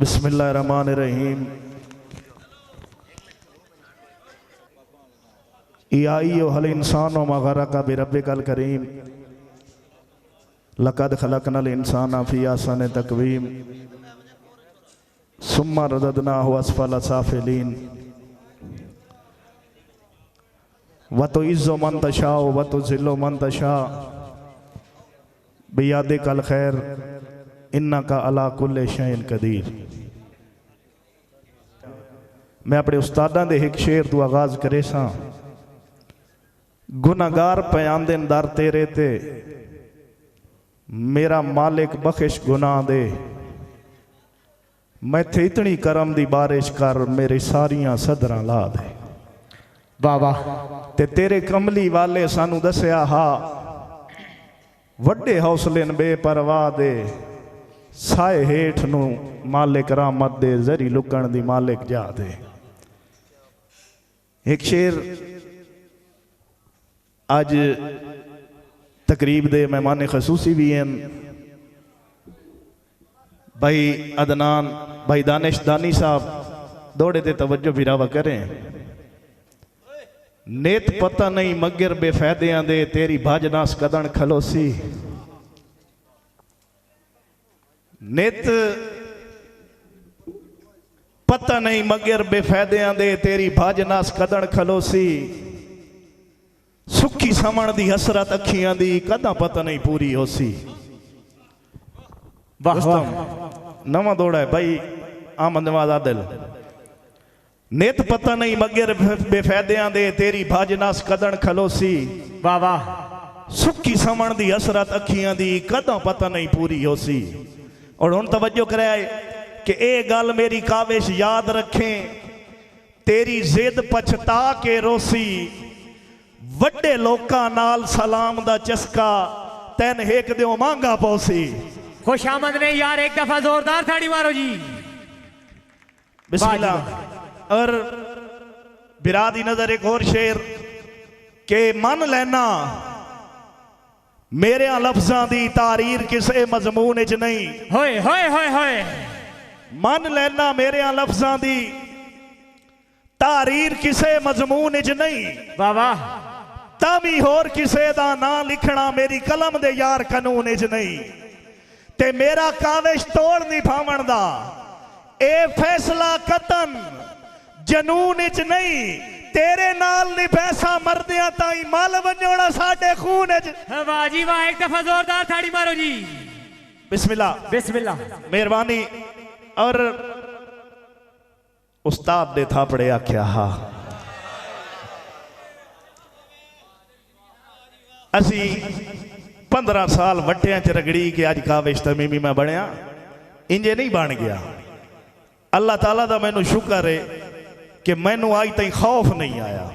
बिस्मिल्लाहिर्रहमानिर्रहीम। या अय्युहल इंसानु मा गरका बिरब्बिकल करीम लक़द खलक़नल इंसाना फ़ी अहसनि तक़वीम सुम्मा रददनाहु अस्फ़ला साफ़िलीन व तुइज़्ज़ु मन तशाअ व तुज़िल्लु मन तशाअ बियदिकल खैर इन्नका अला कुल्लि शैइन कदीर। मैं अपने उस्तादां दे एक शेर तो आगाज करे सा। गुनाहगार पे आंदे दर तेरे ते मेरा मालिक बख्शिश गुनाह दे, मैं थे इतनी करम दी बारिश कर मेरी सारियां सदरां ला दे। वाह वाह। ते तेरे कमली वाले सानू दसिया हा वड्डे हौसले बेपरवाह दे, साए हेठ नू मालिक रहमत दे, जरी लुकण दी मालिक जा दे। एक शेर आज तकरीब दे मेहमान खसूसी भी हैं भाई अदनान भाई दानिश दानी साहब, दौड़े ते तवज्जो फिरावा करें। नेत पता नहीं मगर बेफायदियां दे तेरी भाजनास कदन खलोसी। नेत पता नहीं मगर बेफायदियां दे तेरी भाजनास कदन खलोसी। सुखी समण दी हसरत अखियां दी कदा पता नहीं पूरी होसी। नवा दौड़ा है भाई आमद नवाज आदिल। नेत पता नहीं मगर बेफायदियां दे तेरी भाजनास कदन खलोसी। वाह वाह। सुखी समण दी हसरत अखियां दी कदा पता नहीं पूरी होसी। और हुण तवज्जो कराए कि ए गल मेरी काविश याद रखें, तेरी जिद पछता के रोसी। वड्डे लोकां नाल सलाम दा चस्का तैन हेक दिओ मांगा पौसी। खुश आमद ने यार, एक दफा जोरदार ताड़ी मारो जी। बिस्मिल्लाह। और बिरा दी नजर एक और शेर के मन लेना मेरे लफ्जां दी तारीर किसे मजमून च नहीं। होए होए होए होए। मन लेना मेरे लफ्जां दी तारीर किसे मजमून च नहीं। वाह वाह। तामी होर किसे दा ना लिखना मेरी कलम दे यार कानून च नहीं। ते मेरा काविश तोड़ नहीं भावण दा ए फैसला कतन जनून च नहीं। तेरे नाल नहीं पैसा मरदिया ताई मल वजोड़ा साडे खून च। वाह जी वाह, एक दफा जोरदार ताड़ी मारो जी। बिस्मिल्लाह बिस्मिल्लाह। मेहरबानी। और उस्ताद दे थापड़े आख्या हा असी 15 साल वट्टियां च रगड़ी के अज काविश तमीमी मैं बनया, इंजे नहीं बन गया। अल्लाह ताला दा मैनू शुक्र है कि मैनू अज तक खौफ नहीं आया।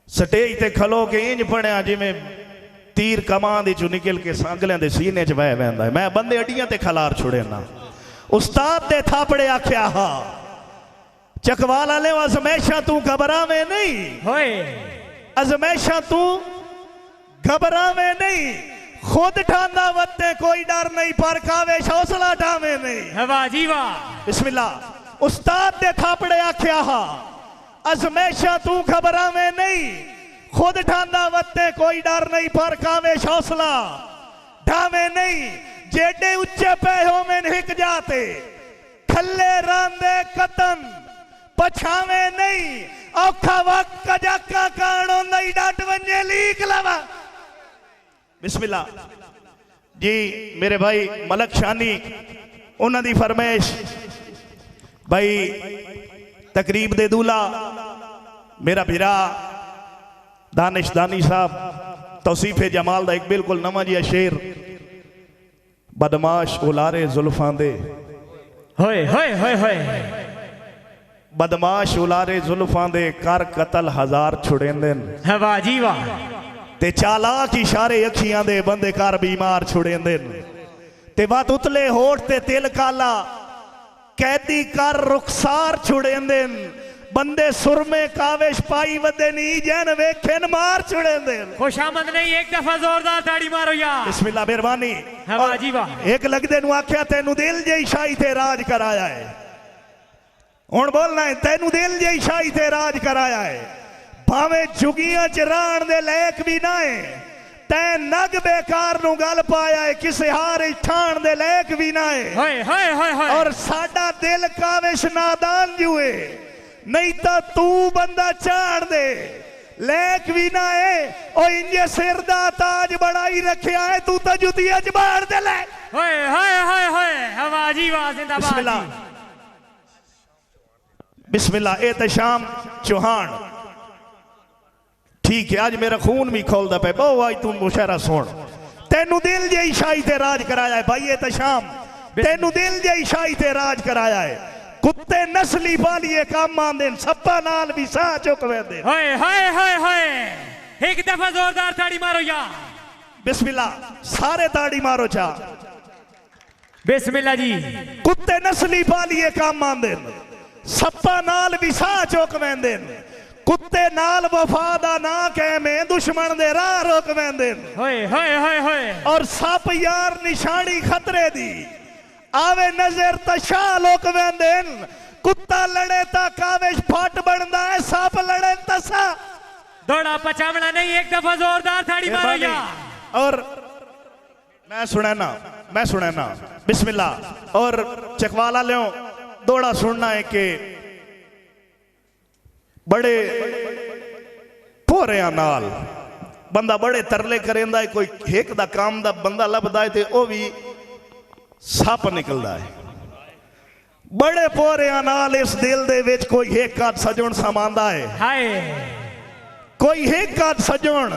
स्टेज ते खलो के इंज बनया जिमें तीर कमान दी चो निकल के सांगलियां दे सीने च बह वैंदा है। मैं बंदे अड्डियां ते खलार छुड़े ना। उस्ताद दे थापड़े आख्या हा चकवाल आले अजमैशा तू घबरावे नहीं। होए। अजमैशा तू घबरावे नहीं। खुद ठांदा वत्ते कोई डर नहीं, पर काविश हौसला ढावे नहीं। वाह जी वाह। बिस्मिल्लाह। उस्ताद दे थापड़े आख्या हा अजमैशा तू घबरावे नहीं। खुद ठांदा वत्ते कोई डर नहीं, पर काविश हौसला ढावे नहीं। जेडे उच्चे पे होवें हिक जाते खल्ले रांदे कतन पछावे नहीं। औखा वक्त कजाका कानो नहीं डट वंजे लीक लवा। बिस्मिल्लाह जी। मेरे भाई मलक शानी उन्हां दी फरमाइश भाई तकरीब दे दूल्हा मेरा भिरा दानिश दानी साहब तौसीफे जमाल दा एक बिल्कुल नवा जिहा शेर। बदमाश उलारे जुल्फां दे। होए होए होए होए। बदमाश उलारे जुल्फां दे कर कतल हजार छुड़ेंदे। वाह जी वाह। ते चालाक इशारे अखियां दे बंदे कर बीमार छुड़ेंदे। ते बात उतले होठ ते तिल काला कैदी कर रुखसार छुड़ेंदे। बंदे सुरमे कावेश पाई वदे नी जैन वेखेन मार छुड़े दे। खुशामद नहीं, एक दफा जोरदार ताड़ी मारो यार। बिस्मिल्लाह मेहरबानी। हाँ वाह जी वाह। एक लगदे नु आख्या तेनू दिल जई शाही ते राज कराया है। हुण बोलना है तेनू दिल जई शाही ते राज कराया है। भावे झुगियां च राण दे लायक भी ना है, तै नग बेकार नु गल पाया है, किसे हार ठाण दे लायक भी ना है। होए होए होए होए। और साडा दिल कावेश नादान जुए, नहीं तो तू बंदा चाड़ दे लेक भी ना है। और इंजे सिर दा ताज बढ़ाई रखिया है, तू तो जुतिया च बाढ़ दे ले। होए होए होए होए। हवा जी वाह, जिंदाबाद। बिस्मिल्लाह बिस्मिल्लाह। एहतशाम चौहान, ठीक है आज मेरा खून भी खोलदा पे। बहु आज तू मुशायरा सुन, तेनू दिल जई शाही ते राज कराया है भाई। एहतशाम तेनू दिल जई शाही ते राज कराया है। कुत्ते नस्ली पालिए काम आंदे, सप्पा नाल भी साह चुक वेंदे। होए होए होए होए। एक दफा जोरदार ताड़ी मारो यार। बिस्मिल्लाह, सारे ताड़ी मारो चा। बिस्मिल्लाह जी। कुत्ते नस्ली पालिए काम आंदे, सप्पा नाल भी साह चुक वेंदे। कुत्ते नाल वफा दा ना कहमे, दुश्मन दे राह रोक वेंदे। होए होए होए होए। और सप यार निशानी खतरे दी, आवे नजर तशा लोक वेंदे। कुत्ता लड़े ता कावेश फट बनदा है, सप लड़े तसा दौड़ा पचावना नहीं। एक दफा जोरदार ताड़ी मारो यार। और मैं सुना ना बिस्मिल्लाह। और चकवाला ले दौड़ा सुनना है कि बड़े पोरिया नाल बंदा बड़े तरले करेंदा है। कोई एक दा काम दा बंदा लभदा है ते ओ भी सप निकलदा है। बड़े पोरिया नाल इस दिल दे विच कोई एक काद सजण समांदा है। हाय। कोई एक काद सजण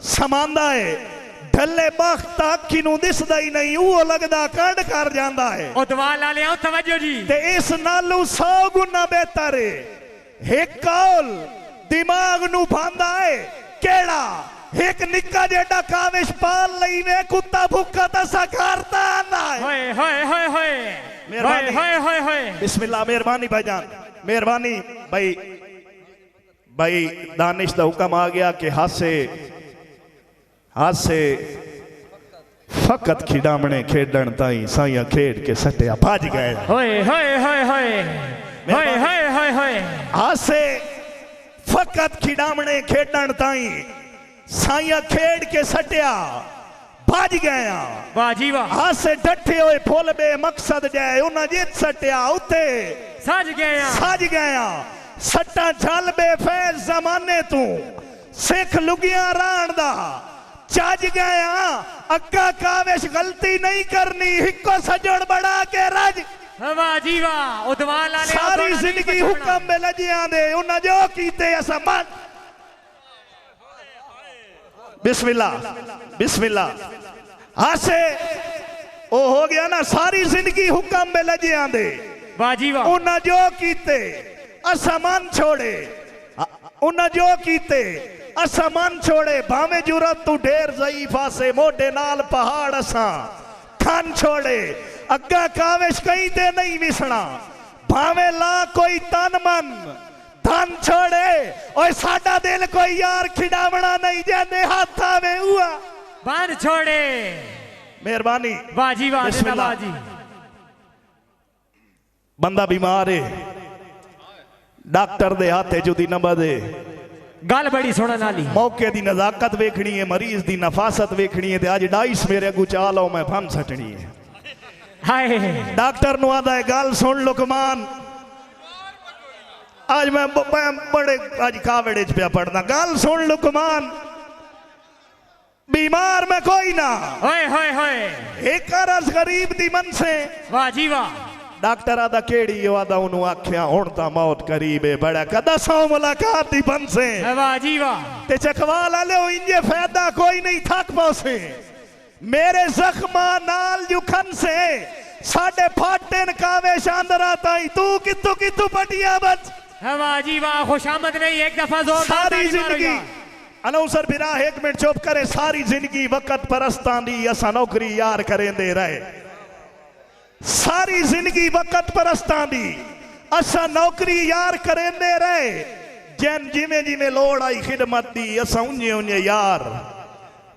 समांदा है। ढले बख्त अखी नूं दिसदा ही नहीं, वो लगदा कड कर जांदा है। ओ दुआ ला ले आओ, तवज्जो जी। ते इस नालू 100 गुना बेहतर है एक कौल दिमाग नू भांदा है। केड़ा एक निक्का जेड़ा कावेश पाल लई वे, कुत्ता भुक्का तसा करता आंदा है। होए होए होए होए। मेहरबानी। होए होए होए। बिस्मिल्लाह मेहरबानी भाईजान, मेहरबानी भाई। भाई दानिश दा हुक्म आ गया कि हासे फकत खिडामणे खेडण ताई साइया खेड के सटिया भज गए। होए होए होए होए। होए होए होए होए। हासे फकत खिडामणे खेडण ताई साइया खेड के सटिया भज गया। वाह जी वाह। हासे डठे होए फुल बे मकसद जाए, उन्हें जित सटिया उते सज गया। सट्टा झल बे फैज जमाने तू सिख लुगिया राण दा चज गया। अक्का कावेश गलती नहीं करनी, हिको सजण बड़ा के रज। वाह जी वाह। उदवा ला ले। सारी जिंदगी हुक्म में लजियां दे, उन्हें जो कीते असा मन। बिस्मिल्लाह बिस्मिल्लाह। हासे ओ हो गया ना, सारी जिंदगी हुक्म में लजियां दे। वाह जी वाह। उन्हें जो कीते असा मन छोड़े, उन्हें जो कीते असा मन छोड़े। भावे जुरत तू ढेर ज़ईफा से, मोटे नाल पहाड़ असा खान छोड़े। अग्गा कावेश कहीं ते नहीं विसना, भावे ला कोई तन मन धन छोड़े। और साडा दिल कोई यार खिडावना नहीं, जाने हाथ आवे हुआ बन छोड़े। मेहरबानी। वाह जी वाह। बिस्मिल्लाह। जी। बंदा बीमार है, डॉक्टर दे हाथे जुदी न बदे। गल बड़ी सुनन वाली। मौके दी नजाकत वेखनी है, मरीज दी नफासत वेखनी है। आज डाइस मेरे अगू चा लो, मैं फन सटनी है। हाय। डॉक्टर नु आदा है गल सुन लुकमान। आज मैं बड़े आज कावड़े च पिया पढ़ना। गल सुन लुकमान, बीमार में कोई ना। होए होए होए। एक अरज गरीब दी मन से। वाह जी वाह। डॉक्टर आदा केड़ी आदा उन्होंने आख्या हुण तां मौत करीब है, बड़ा कदा सौ मुलाकात दी बन से। वाह जी वाह। ते चकवाल आले इंजे फायदा कोई नहीं थक पौसे। मेरे जख्मा नाल जुखन से साडे फाटेन कावे शांदरा ताई, तू कितु कितु पटिया बच। वाह जी वाह। खुशामद नहीं, एक दफा जोर। सारी जिंदगी अनौसर बिरा एक मिनट चुप करे। सारी जिंदगी वक्त परस्तां दी असा नौकरी यार करें दे रहे। सारी जिंदगी वक्त परस्तां दी असा नौकरी यार करेंदे रहे जैन जिमें जिमें लोड़ आई खिदमत दी असा उन्जे उन्जे यार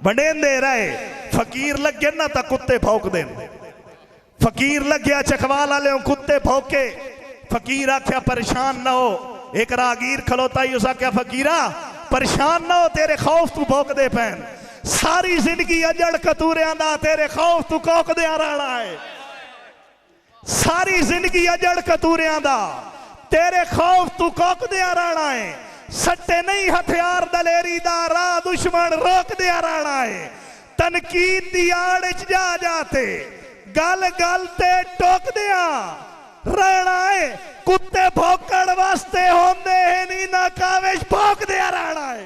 बनेंदे रहे। फकीर लगे ना तो कुत्ते भौंक दें, फकीर लग्या चकवाल वाले कुत्ते भौंके। फकीर आख्या परेशान ना हो, एक रागीर खलोता ही उस आख्या फकीरा परेशान ना हो तेरे खौफ तू भौंक दे पैन। सारी जिंदगी अजड़ कतूरियां दा तेरे खौफ तू कौक दे रहा है। सारी जिंदगी अजड़ कतूरियां दा तेरे खौफ तू कौक दे रहा है। सट्टे नहीं हथियार दलेरी दा राह दुश्मन रोक दे रहा है। तनकीद दी आड़ च जा जाते गल गल ते टोक दिया रहना है। कुत्ते भौंकण वास्ते होंदे है नी ना कावेश भौंक दे रहना है।